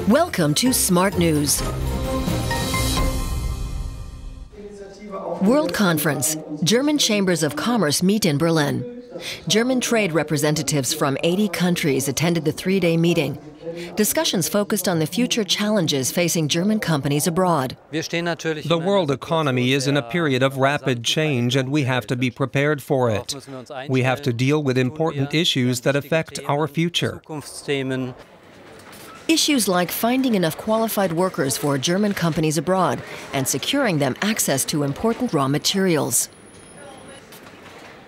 Welcome to Smart News. World Conference. German Chambers of Commerce meet in Berlin. German trade representatives from 80 countries attended the three-day meeting. Discussions focused on the future challenges facing German companies abroad. The world economy is in a period of rapid change, and we have to be prepared for it. We have to deal with important issues that affect our future. Issues like finding enough qualified workers for German companies abroad and securing them access to important raw materials.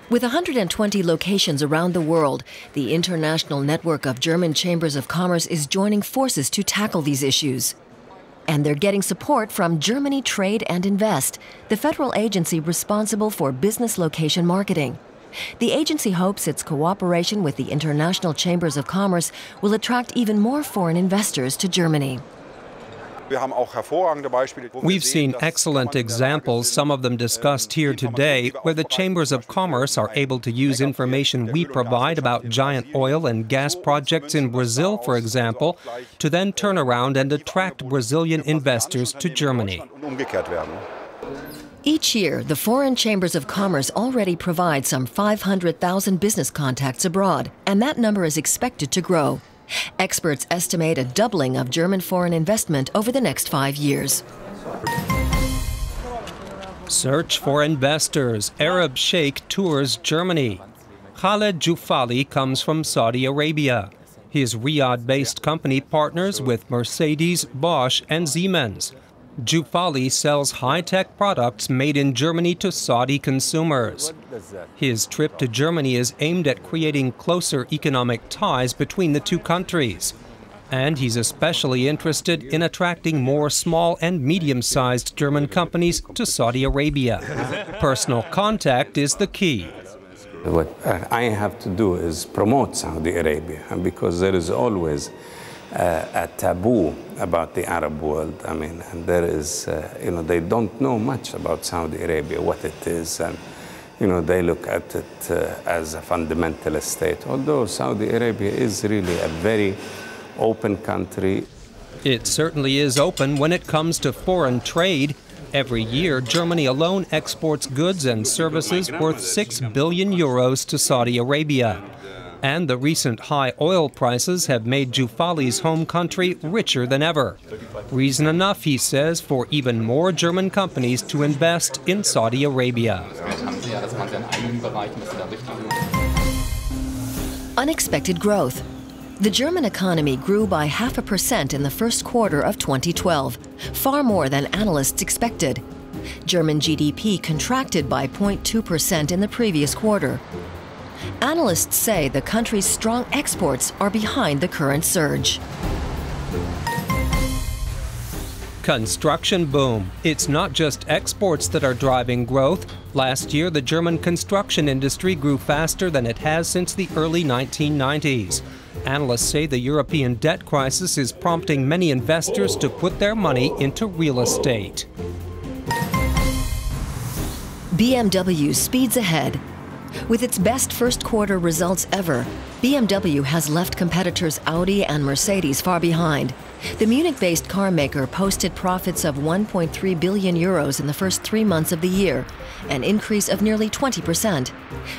With 120 locations around the world, the international network of German chambers of commerce is joining forces to tackle these issues. And they're getting support from Germany Trade and Invest, the federal agency responsible for business location marketing. The agency hopes its cooperation with the international chambers of commerce will attract even more foreign investors to Germany. We've seen excellent examples, some of them discussed here today, where the chambers of commerce are able to use information we provide about giant oil and gas projects in Brazil, for example, to then turn around and attract Brazilian investors to Germany. Each year, the foreign chambers of commerce already provide some 500,000 business contacts abroad, and that number is expected to grow. Experts estimate a doubling of German foreign investment over the next 5 years. Search for investors. Arab Sheikh tours Germany. Khaled Joufali comes from Saudi Arabia. His Riyadh-based company partners with Mercedes, Bosch, and Siemens. Joufali sells high-tech products made in Germany to Saudi consumers. His trip to Germany is aimed at creating closer economic ties between the two countries. And he's especially interested in attracting more small and medium-sized German companies to Saudi Arabia. Personal contact is the key. What I have to do is promote Saudi Arabia, because there is always a taboo about the Arab world. I mean, and there is, they don't know much about Saudi Arabia, what it is, and, they look at it as a fundamentalist state, although Saudi Arabia is really a very open country. It certainly is open when it comes to foreign trade. Every year, Germany alone exports goods and services worth 6 billion euros to Saudi Arabia. And the recent high oil prices have made Joufali's home country richer than ever. Reason enough, he says, for even more German companies to invest in Saudi Arabia. Unexpected growth. The German economy grew by 0.5% in the first quarter of 2012, far more than analysts expected. German GDP contracted by 0.2% in the previous quarter. Analysts say the country's strong exports are behind the current surge. Construction boom. It's not just exports that are driving growth. Last year, the German construction industry grew faster than it has since the early 1990s. Analysts say the European debt crisis is prompting many investors to put their money into real estate. BMW Speeds Ahead. With its best first-quarter results ever, BMW has left competitors Audi and Mercedes far behind. The Munich-based car maker posted profits of 1.3 billion euros in the first 3 months of the year, an increase of nearly 20%.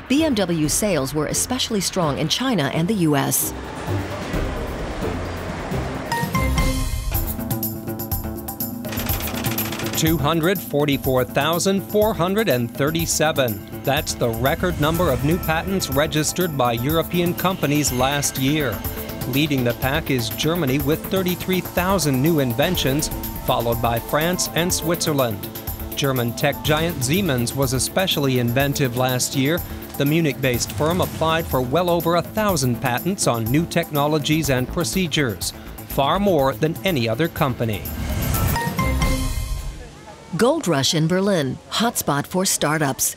BMW sales were especially strong in China and the U.S. $244,437. That's the record number of new patents registered by European companies last year. Leading the pack is Germany with 33,000 new inventions, followed by France and Switzerland. German tech giant Siemens was especially inventive last year. The Munich-based firm applied for well over 1,000 patents on new technologies and procedures, far more than any other company. Gold rush in Berlin, hotspot for startups.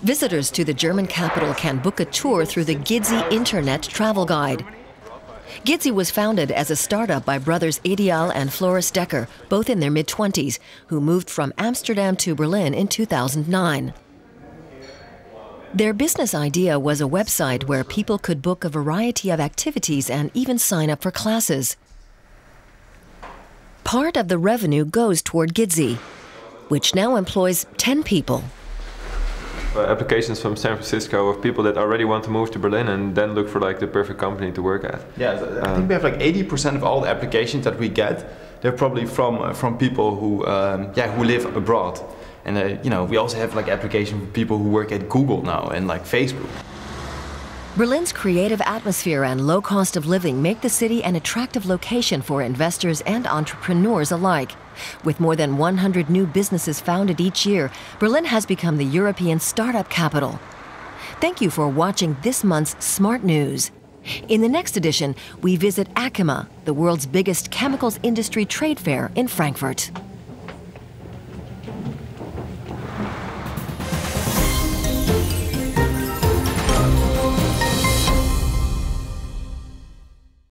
Visitors to the German capital can book a tour through the Gidzi Internet Travel Guide. Gidzi was founded as a startup by brothers Ideal and Floris Decker, both in their mid-20s, who moved from Amsterdam to Berlin in 2009. Their business idea was a website where people could book a variety of activities and even sign up for classes. Part of the revenue goes toward Gidzi, which now employs 10 people. Applications from San Francisco of people that already want to move to Berlin and then look for like the perfect company to work at. Yeah, I think we have like 80% of all the applications that we get. They're probably from people who who live abroad, and you know, we also have like applications for people who work at Google now and like Facebook. Berlin's creative atmosphere and low cost of living make the city an attractive location for investors and entrepreneurs alike. With more than 100 new businesses founded each year, Berlin has become the European startup capital. Thank you for watching this month's Smart News. In the next edition, we visit ACHEMA, the world's biggest chemicals industry trade fair in Frankfurt.